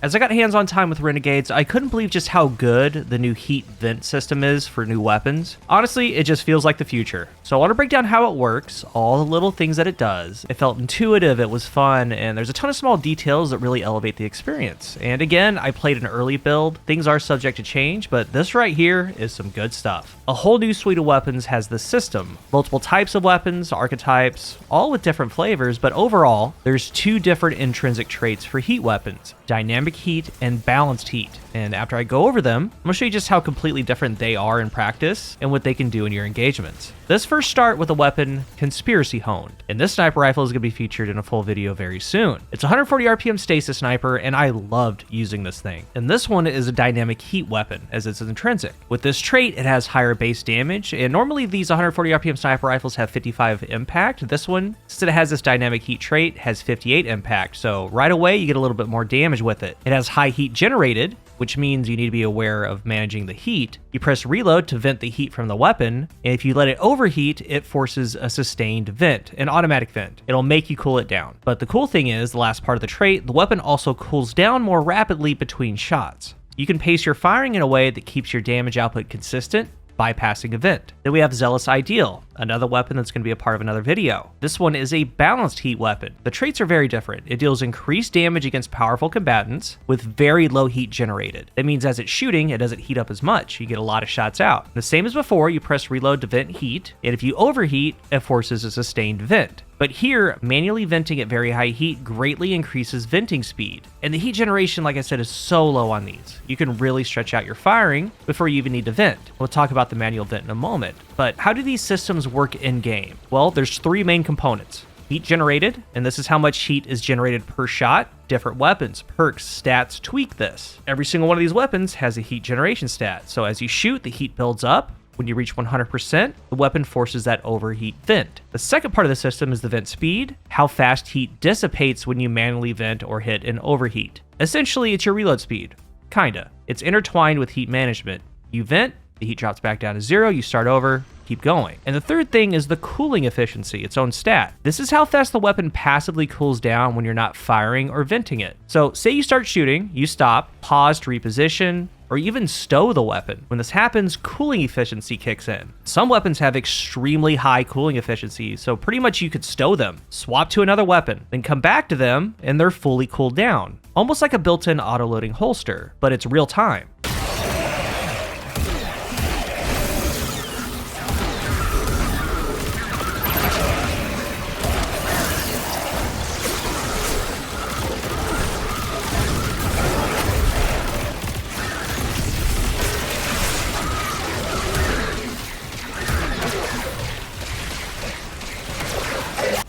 As I got hands-on time with Renegades, I couldn't believe just how good the new heat vent system is for new weapons. Honestly, it just feels like the future. So I want to break down how it works, all the little things that it does. It felt intuitive, it was fun, and there's a ton of small details that really elevate the experience. And again, I played an early build. Things are subject to change, but this right here is some good stuff. A whole new suite of weapons has this system. Multiple types of weapons, archetypes, all with different flavors, but overall, there's two different intrinsic traits for heat weapons: dynamic heat and balanced heat. And after I go over them, I'm going to show you just how completely different they are in practice and what they can do in your engagements. Let's first start with the weapon Conspiracy Honed, and this sniper rifle is going to be featured in a full video very soon. It's a 140 RPM stasis sniper, and I loved using this thing. And this one is a dynamic heat weapon, as it's intrinsic. With this trait, it has higher base damage, and normally these 140 RPM sniper rifles have 55 impact. This one, since it has this dynamic heat trait, has 58 impact, so right away you get a little bit more damage with it. It has high heat generated, which means you need to be aware of managing the heat. You press reload to vent the heat from the weapon, and if you let it overheat, it forces a sustained vent, an automatic vent. It'll make you cool it down. But the cool thing is, the last part of the trait, the weapon also cools down more rapidly between shots. You can pace your firing in a way that keeps your damage output consistent, bypassing a vent. Then we have Zealous Ideal, another weapon that's going to be a part of another video. This one is a balanced heat weapon. The traits are very different. It deals increased damage against powerful combatants with very low heat generated. That means as it's shooting, it doesn't heat up as much. You get a lot of shots out. The same as before, you press reload to vent heat, and if you overheat, it forces a sustained vent. But here, manually venting at very high heat greatly increases venting speed. And the heat generation, like I said, is so low on these. You can really stretch out your firing before you even need to vent. We'll talk about the manual vent in a moment. But how do these systems work in-game? Well, there's three main components. Heat generated, and this is how much heat is generated per shot. Different weapons, perks, stats tweak this. Every single one of these weapons has a heat generation stat. So as you shoot, the heat builds up. When you reach 100%, the weapon forces that overheat vent. The second part of the system is the vent speed, how fast heat dissipates when you manually vent or hit an overheat. Essentially, it's your reload speed. Kinda. It's intertwined with heat management. You vent, the heat drops back down to 0, you start over, keep going. And the third thing is the cooling efficiency, its own stat. This is how fast the weapon passively cools down when you're not firing or venting it. So say you start shooting, you stop, pause to reposition, or even stow the weapon. When this happens, cooling efficiency kicks in. Some weapons have extremely high cooling efficiency, so pretty much you could stow them, swap to another weapon, then come back to them, and they're fully cooled down. Almost like a built-in auto-loading holster, but it's real time.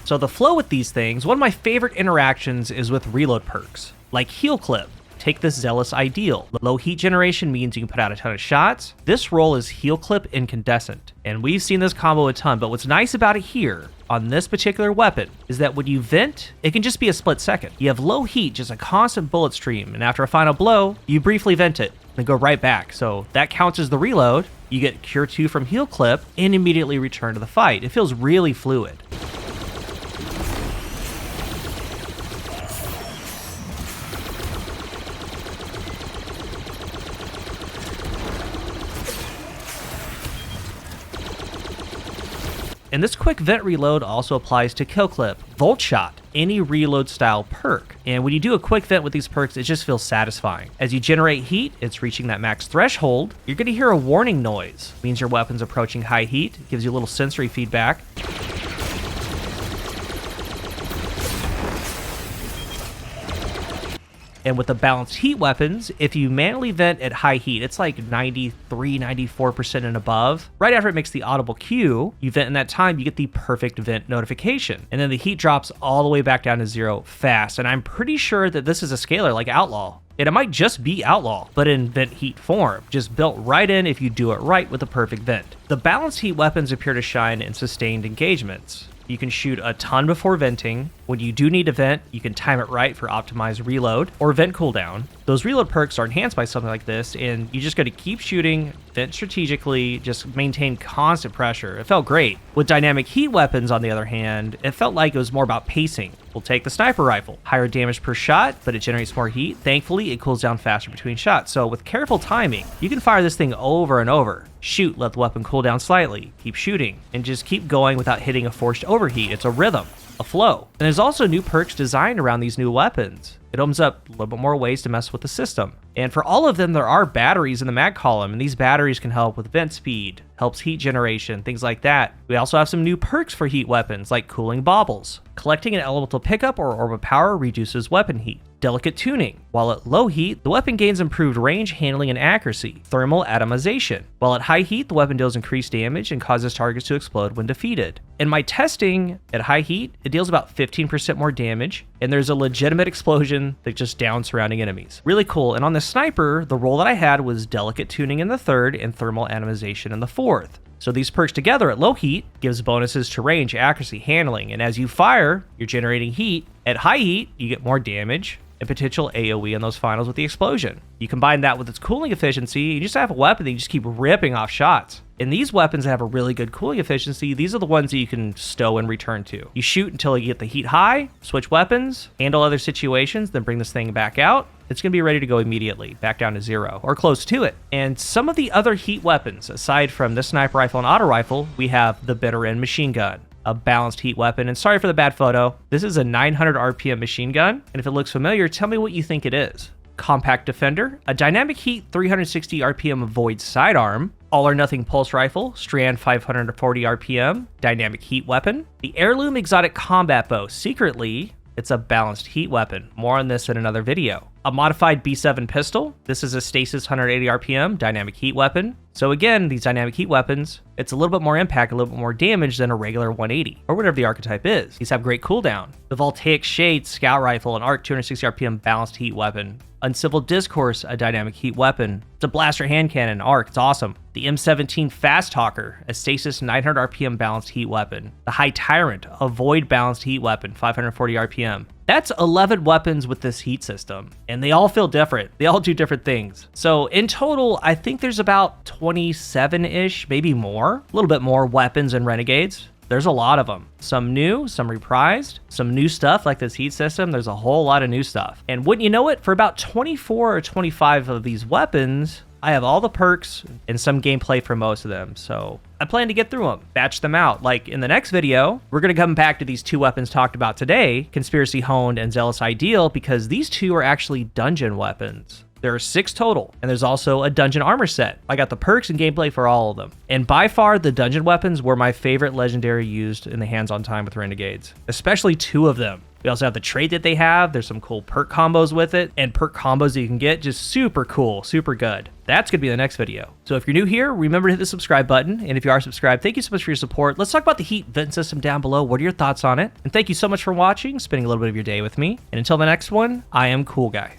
So the flow with these things, one of my favorite interactions is with reload perks, like Heal Clip. Take this Zealous Ideal. Low heat generation means you can put out a ton of shots. This roll is Heal Clip Incandescent, and we've seen this combo a ton, but what's nice about it here, on this particular weapon, is that when you vent, it can just be a split second. You have low heat, just a constant bullet stream, and after a final blow, you briefly vent it, and go right back. So that counts as the reload, you get Cure 2 from Heal Clip, and immediately return to the fight. It feels really fluid. And this quick vent reload also applies to Kill Clip, Volt Shot, any reload style perk. And when you do a quick vent with these perks, it just feels satisfying. As you generate heat, it's reaching that max threshold. You're going to hear a warning noise. It means your weapon's approaching high heat. It gives you a little sensory feedback. And with the balanced heat weapons, if you manually vent at high heat, it's like 93, 94% and above. Right after it makes the audible cue, you vent in that time, you get the perfect vent notification. And then the heat drops all the way back down to 0 fast. And I'm pretty sure that this is a scaler like Outlaw. And it might just be Outlaw, but in vent heat form, just built right in if you do it right with the perfect vent. The balanced heat weapons appear to shine in sustained engagements. You can shoot a ton before venting, When you do need a vent, you can time it right for optimized reload or vent cooldown. Those reload perks are enhanced by something like this, and you just got to keep shooting, vent strategically, just maintain constant pressure. It felt great. With dynamic heat weapons, on the other hand, it felt like it was more about pacing. We'll take the sniper rifle. Higher damage per shot, but it generates more heat. Thankfully, it cools down faster between shots, so with careful timing, you can fire this thing over and over. Shoot, let the weapon cool down slightly, keep shooting, and just keep going without hitting a forced overheat. It's a rhythm, a flow. And there's also new perks designed around these new weapons. It opens up a little bit more ways to mess with the system. And for all of them, there are batteries in the mag column, and these batteries can help with vent speed, helps heat generation, things like that. We also have some new perks for heat weapons, like cooling baubles. Collecting an elemental pickup or orb of power reduces weapon heat. Delicate tuning. While at low heat, the weapon gains improved range, handling, and accuracy. Thermal atomization. While at high heat, the weapon deals increased damage and causes targets to explode when defeated. In my testing, at high heat, it deals about 15% more damage, and there's a legitimate explosion that just downs surrounding enemies. Really cool. And on the sniper, the role that I had was delicate tuning in the third and thermal atomization in the fourth. So these perks together at low heat gives bonuses to range, accuracy, handling, and as you fire, you're generating heat. At high heat, you get more damage and potential AoE in those finals with the explosion. You combine that with its cooling efficiency, you just have a weapon that you just keep ripping off shots. And these weapons that have a really good cooling efficiency, these are the ones that you can stow and return to. You shoot until you get the heat high, switch weapons, handle other situations, then bring this thing back out. It's going to be ready to go immediately, back down to 0, or close to it. And some of the other heat weapons, aside from the sniper rifle and auto rifle, we have the bitter end machine gun, a balanced heat weapon. And sorry for the bad photo, this is a 900 RPM machine gun, and if it looks familiar, tell me what you think it is. Compact Defender, a dynamic heat 360 RPM void sidearm, all or nothing pulse rifle, strand 540 RPM, dynamic heat weapon, the heirloom exotic combat bow. Secretly, it's a balanced heat weapon. More on this in another video. A modified B7 pistol. This is a stasis 180 RPM dynamic heat weapon. So again, these dynamic heat weapons, it's a little bit more impact, a little bit more damage than a regular 180, or whatever the archetype is. These have great cooldown. The Voltaic Shade Scout Rifle, an ARC 260 RPM balanced heat weapon. Uncivil Discourse, a dynamic heat weapon. It's a blaster hand cannon, ARC, it's awesome. The M17 Fast Talker, a stasis 900 RPM balanced heat weapon. The High Tyrant, a void balanced heat weapon, 540 RPM. That's 11 weapons with this heat system, and they all feel different. They all do different things. So in total, I think there's about 27-ish, maybe more, a little bit more weapons in Renegades. There's a lot of them. Some new, some reprised, some new stuff like this heat system. There's a whole lot of new stuff. And wouldn't you know it, for about 24 or 25 of these weapons, I have all the perks and some gameplay for most of them. So I plan to get through them, batch them out. Like in the next video, we're going to come back to these two weapons talked about today, Conspiracy Honed and Zealous Ideal, because these two are actually dungeon weapons. There are 6 total, and there's also a dungeon armor set. I got the perks and gameplay for all of them. And by far, the dungeon weapons were my favorite legendary used in the hands-on time with Renegades, especially 2 of them. We also have the trait that they have. There's some cool perk combos with it, and perk combos that you can get, just super cool, super good. That's going to be the next video. So if you're new here, remember to hit the subscribe button. And if you are subscribed, thank you so much for your support. Let's talk about the heat vent system down below. What are your thoughts on it? And thank you so much for watching, spending a little bit of your day with me. And until the next one, I am Cool Guy.